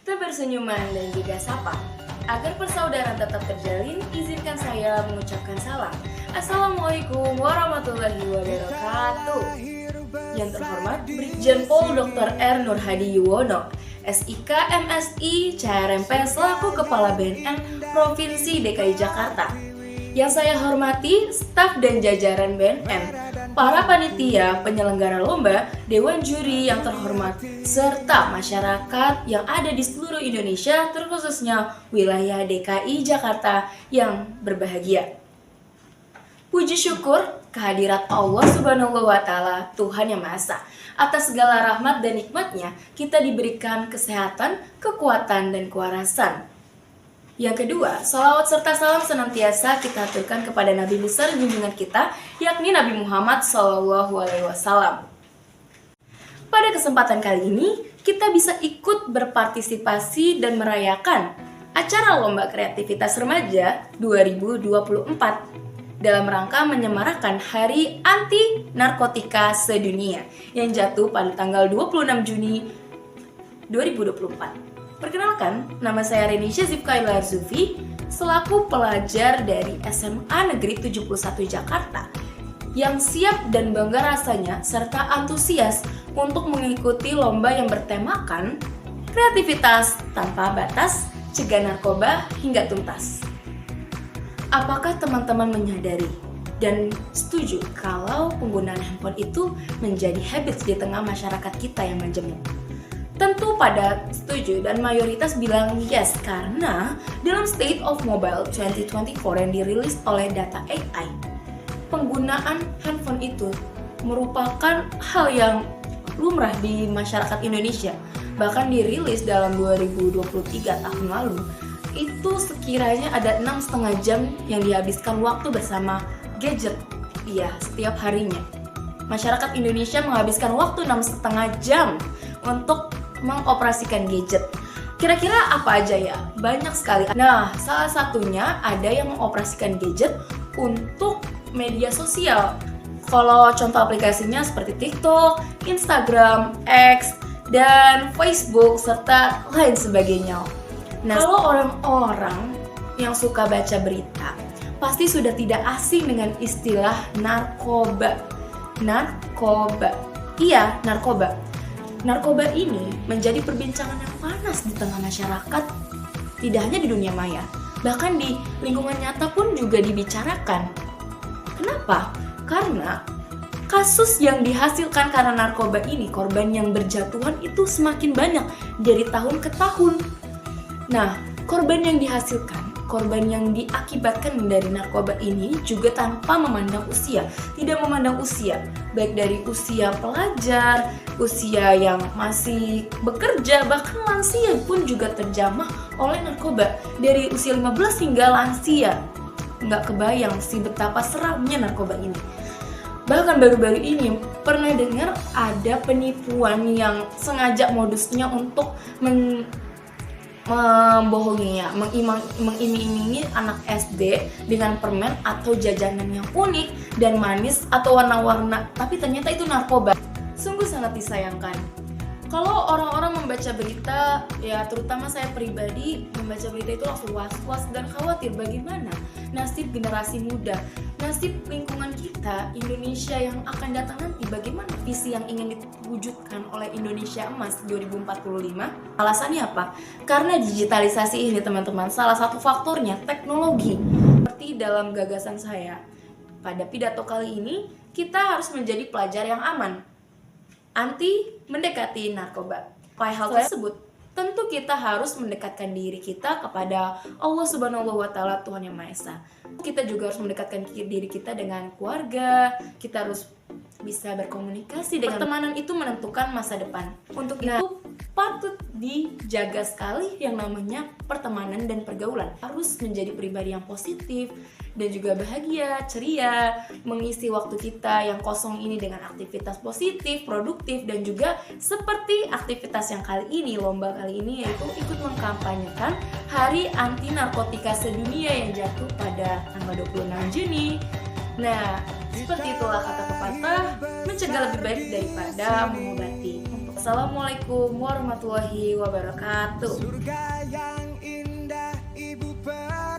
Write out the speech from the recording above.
Kebersenyuman dan juga sapa. Agar persaudaraan tetap terjalin, izinkan saya mengucapkan salam. Assalamualaikum warahmatullahi wabarakatuh. Yang terhormat Brigjen Pol Dr. R. Nur Hadi Yuwono, SIK MSI CRMP selaku Kepala BNN Provinsi DKI Jakarta. Yang saya hormati staf dan jajaran BNN, para panitia penyelenggara lomba, dewan juri yang terhormat, serta masyarakat yang ada di seluruh Indonesia, terkhususnya wilayah DKI Jakarta yang berbahagia. Puji syukur kehadirat Allah Subhanahu wa Ta'ala, Tuhan Yang Maha Esa. Atas segala rahmat dan nikmatnya, kita diberikan kesehatan, kekuatan, dan kewarasan. Yang kedua, salawat serta salam senantiasa kita aturkan kepada Nabi besar junjungan kita, yakni Nabi Muhammad SAW. Pada kesempatan kali ini, kita bisa ikut berpartisipasi dan merayakan acara Lomba Kreativitas Remaja 2024 dalam rangka menyemarakan Hari Anti Narkotika Sedunia yang jatuh pada tanggal 26 Juni 2024. Perkenalkan, nama saya Renisha Zifkaila Arzufi, selaku pelajar dari SMA Negeri 71 Jakarta, yang siap dan bangga rasanya serta antusias untuk mengikuti lomba yang bertemakan kreativitas tanpa batas, cegah narkoba hingga tuntas. Apakah teman-teman menyadari dan setuju kalau penggunaan handphone itu menjadi habits di tengah masyarakat kita yang majemuk? Tentu pada setuju dan mayoritas bilang yes, karena dalam State of Mobile 2024 yang dirilis oleh Data AI, penggunaan handphone itu merupakan hal yang lumrah di masyarakat Indonesia. Bahkan dirilis dalam 2023 tahun lalu, itu sekiranya ada 6,5 jam yang dihabiskan waktu bersama gadget. Iya, setiap harinya. Masyarakat Indonesia menghabiskan waktu 6,5 jam untuk mengoperasikan gadget. Kira-kira apa aja ya? Banyak sekali. Nah, salah satunya ada yang mengoperasikan gadget untuk media sosial. Kalau contoh aplikasinya seperti TikTok, Instagram, X, dan Facebook, serta lain sebagainya. Nah, kalau orang-orang yang suka baca berita, pasti sudah tidak asing dengan istilah narkoba. Narkoba. Iya, narkoba. Narkoba ini menjadi perbincangan yang panas di tengah masyarakat, tidak hanya di dunia maya, bahkan di lingkungan nyata pun juga dibicarakan. Kenapa? Karena kasus yang dihasilkan karena narkoba ini, korban yang berjatuhan itu semakin banyak dari tahun ke tahun. Nah, korban yang dihasilkan, korban yang diakibatkan dari narkoba ini juga tanpa memandang usia, tidak memandang usia, baik dari usia pelajar, usia yang masih bekerja, bahkan lansia pun juga terjamah oleh narkoba, dari usia 15 hingga lansia. Nggak kebayang sih betapa seramnya narkoba ini. Bahkan baru-baru ini pernah dengar ada penipuan yang sengaja modusnya untuk membohonginya, mengiming-imingi anak SD dengan permen atau jajanan yang unik dan manis atau warna-warna, tapi ternyata itu narkoba. Sungguh sangat disayangkan. Kalau orang-orang membaca berita, ya terutama saya pribadi membaca berita itu langsung was-was dan khawatir bagaimana nasib generasi muda, nasib lingkungan kita, Indonesia yang akan datang nanti, bagaimana visi yang ingin diwujudkan oleh Indonesia Emas 2045. Alasannya apa? Karena digitalisasi ini teman-teman, salah satu faktornya teknologi. Seperti dalam gagasan saya, pada pidato kali ini, kita harus menjadi pelajar yang aman, anti mendekati narkoba. Pada hal tersebut, tentu kita harus mendekatkan diri kita kepada Allah Subhanahu wa Ta'ala, Tuhan Yang Maha Esa. Kita juga harus mendekatkan diri kita dengan keluarga, kita harus bisa berkomunikasi dengan pertemanan, itu menentukan masa depan. Untuk itu patut dijaga sekali yang namanya pertemanan dan pergaulan. Harus menjadi pribadi yang positif dan juga bahagia, ceria, mengisi waktu kita yang kosong ini dengan aktivitas positif, produktif, dan juga seperti aktivitas yang kali ini, lomba kali ini, yaitu ikut mengkampanyekan Hari Anti Narkotika Sedunia yang jatuh pada tanggal 26 Juni. Nah, seperti itulah kata pepatah, mencegah lebih baik daripada mengobati. Untuk Wassalamualaikum warahmatullahi wabarakatuh. Surga yang